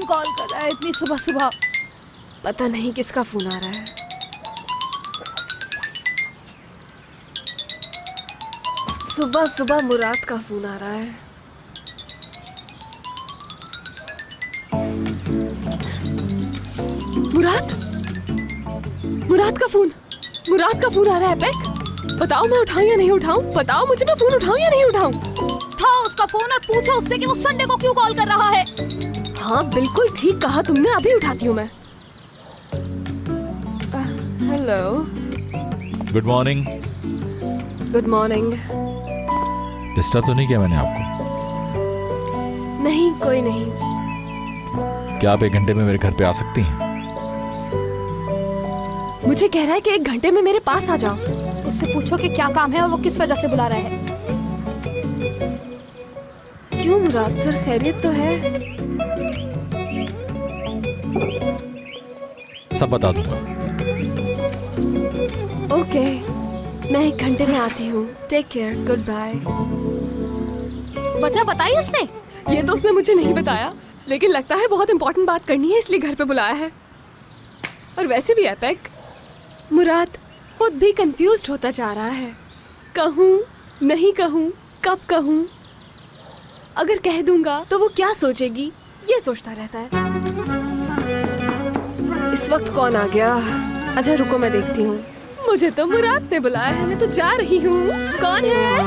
Call कर रहा है इतनी सुबह सुबह? पता नहीं किसका फोन आ रहा है। सुबह सुबह मुराद का फोन आ रहा है। मुराद मुराद का फोन आ रहा है। पैक बताओ मैं उठाऊं या नहीं उठाऊं? बताओ मुझे, मैं फोन उठाऊं या नहीं उठाऊं? उठाओ उसका फोन और पूछो उससे कि वो संडे को क्यों कॉल कर रहा है। हाँ बिल्कुल ठीक कहा तुमने, अभी उठाती हूँ मैं। Hello. Good morning. Good morning. Disturb तो नहीं किया मैंने आपको? नहीं, कोई नहीं। क्या आप 1 घंटे में मेरे घर पे आ सकती हैं? मुझे कह रहा है कि 1 घंटे में मेरे पास आ जाओ। उससे पूछो कि क्या काम है और वो किस वजह से बुला रहा है। क्यों मुराद सर, खैरियत तो है? सब बता दूंगा। ओके, मैं 1 घंटे में आती हूँ। Take care, good bye. वजह बताई उसने? ये तो उसने मुझे नहीं बताया, लेकिन लगता है बहुत इंपॉर्टेंट बात करनी है इसलिए घर पे बुलाया है। और वैसे भी एपिक, मुराद खुद भी कंफ्यूज्ड होता जा रहा है। कहूँ नहीं कहूँ, कब कहूँ? अगर कह दूंगा तो वो क्या सोचेगी, ये सोचता रहता है। इस वक्त कौन आ गया? अच्छा रुको मैं देखती हूँ। मुझे तो मुराद ने बुलाया है, मैं तो जा रही हूँ। कौन है?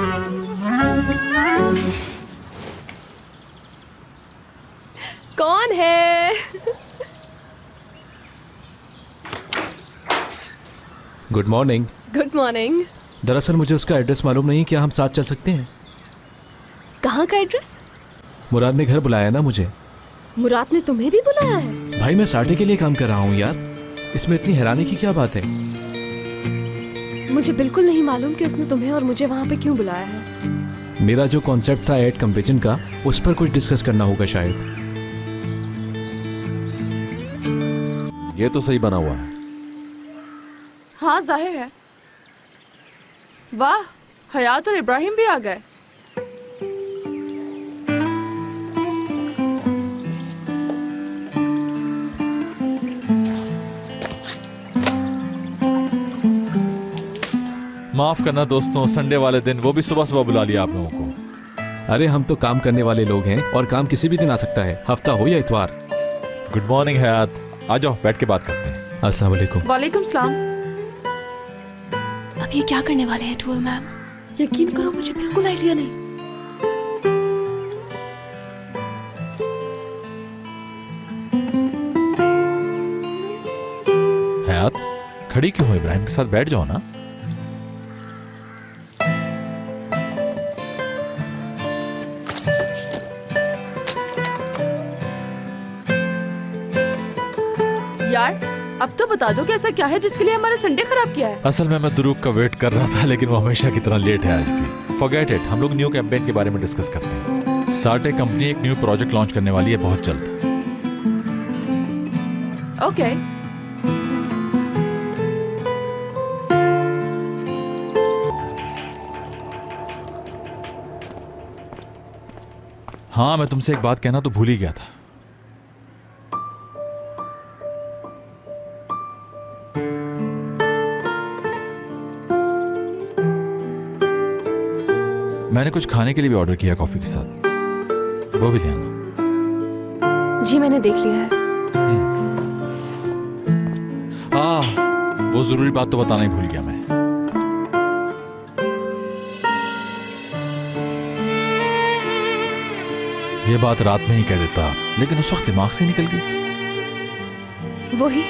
कौन है? Good morning. Good morning. दरअसल मुझे उसका एड्रेस मालूम नहीं, क्या हम साथ चल सकते हैं? कहाँ का एड्रेस? मुराद ने घर बुलाया ना मुझे। मुराद ने तुम्हें भी बुलाया है? भाई मैं साटे के लिए काम कर रहा हूँ यार, इसमें इतनी हैरानी की क्या बात है? मुझे बिल्कुल नहीं मालूम कि उसने तुम्हें और मुझे वहाँ पे क्यों बुलाया है। मेरा जो कॉन्सेप्ट था एड कंपेरिजन का, उस पर कुछ डिस्कस करना होगा शायद। ये तो सही बना हुआ है। हाँ जाहिर है। वाह, हयात और इब्राहिम भी आ गए। माफ करना दोस्तों, संडे वाले दिन वो भी सुबह सुबह बुला लिया आप लोगों को। अरे हम तो काम करने वाले लोग हैं और काम किसी भी दिन आ सकता है, हफ्ता हो या इतवार। गुड मॉर्निंग हयात, आ जाओ बैठ के बात करते हैं। अस्सलाम वालेकुम। वालेकुम सलाम। अब ये क्या करने वाले हैं टूल मैम? यकीन करो मुझे बिल्कुल आइडिया नहीं। हयात खड़ी क्यों हो? इब्राहिम के साथ बैठ जाओ ना। यार अब तो बता दो कि ऐसा क्या है जिसके लिए हमारा संडे खराब किया है। असल में मैं दुरूक का वेट कर रहा था, लेकिन वो हमेशा की तरह लेट है आज भी। फॉरगेट इट, हम लोग न्यू कैंपेन के बारे में डिस्कस करते हैं। साटे कंपनी एक न्यू प्रोजेक्ट लॉन्च करने वाली है बहुत जल्द। ओके। हाँ, मैं तुमसे एक बात कहना तो भूल ही गया था। मैंने कुछ खाने के लिए भी ऑर्डर किया कॉफी के साथ, वो भी ले आना। जी मैंने देख लिया है। वो जरूरी बात तो बताना ही भूल गया मैं। ये बात रात में ही कह देता, लेकिन उस वक्त दिमाग से निकल गई। वही।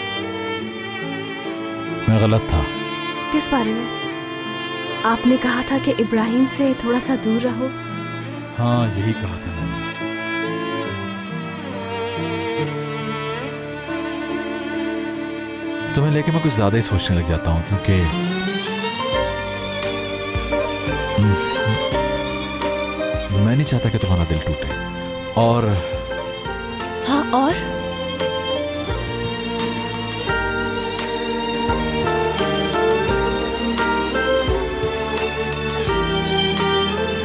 मैं गलत था। किस बारे में? आपने कहा था कि इब्राहिम से थोड़ा सा दूर रहो। हाँ यही कहा था मैंने। तुम्हें लेके मैं कुछ ज्यादा ही सोचने लग जाता हूँ, क्योंकि मैं नहीं चाहता कि तुम्हारा दिल टूटे। और हाँ, और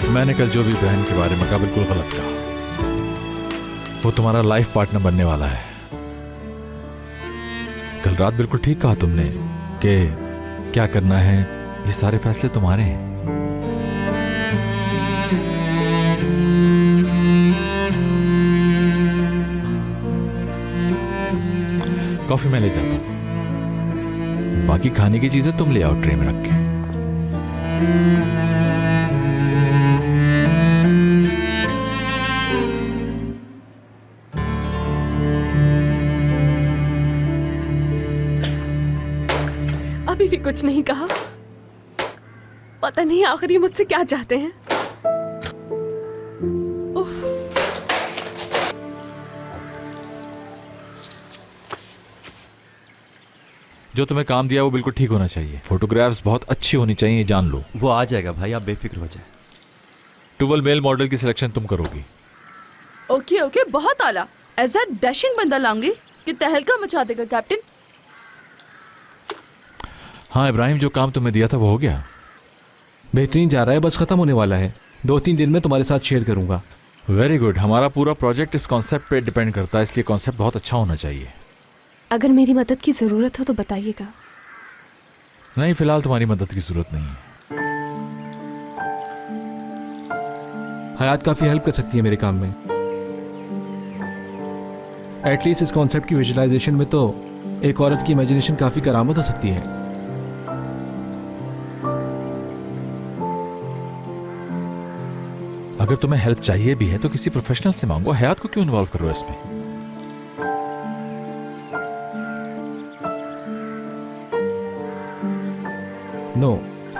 मैंने कल जो भी बहन के बारे में कहा बिल्कुल गलत कहा। वो तुम्हारा लाइफ पार्टनर बनने वाला है। कल रात बिल्कुल ठीक कहा तुमने कि क्या करना है, ये सारे फैसले तुम्हारे हैं। कॉफी मैं ले जाता हूं, बाकी खाने की चीजें तुम ले आओ ट्रे में रख के। अभी भी कुछ नहीं कहा। पता नहीं आखिर ये मुझसे क्या चाहते हैं। उफ। जो तुम्हें काम दिया वो बिल्कुल ठीक होना चाहिए। फोटोग्राफ्स बहुत अच्छी होनी चाहिए, जान लो। वो आ जाएगा भाई, आप बेफिक्र हो जाए। 12 मेल मॉडल की सिलेक्शन तुम करोगी। ओके ओके, बहुत आला। ऐसा डैशिंग बंदा लाऊंगी कि तहलका मचा देगा कैप्टन। हाँ इब्राहिम, जो काम तुम्हें दिया था वो हो गया। बेहतरीन जा रहा है, बस खत्म होने वाला है। 2-3 दिन में तुम्हारे साथ शेयर करूंगा। Very good. हमारा पूरा प्रोजेक्ट इस कॉन्सेप्ट पे डिपेंड करता है, इसलिए कॉन्सेप्ट बहुत अच्छा होना चाहिए। अगर मेरी मदद की जरूरत हो तो बताइएगा। नहीं, फिलहाल तुम्हारी मदद की जरूरत नहीं है। हयात काफ़ी हेल्प कर सकती है मेरे काम में। एटलीस्ट इस कॉन्सेप्ट की विजुअलाइजेशन में तो एक औरत की इमेजिनेशन काफ़ी करामत हो सकती है। अगर तुम्हें हेल्प चाहिए भी है तो किसी प्रोफेशनल से मांगो। हयात को क्यों इन्वॉल्व करो इसमें? नो,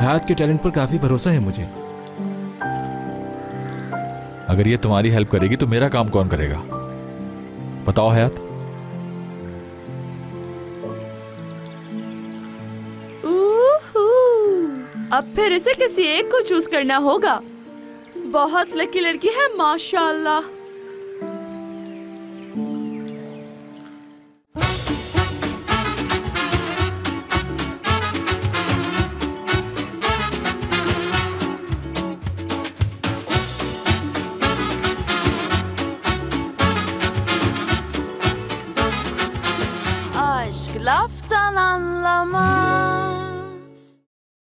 हयात के टैलेंट पर काफ़ी भरोसा है मुझे। अगर ये तुम्हारी हेल्प करेगी तो मेरा काम कौन करेगा? बताओ हयात। अब फिर इसे किसी एक को चूज करना होगा। बहुत लकी लड़की है माशाल्लाह।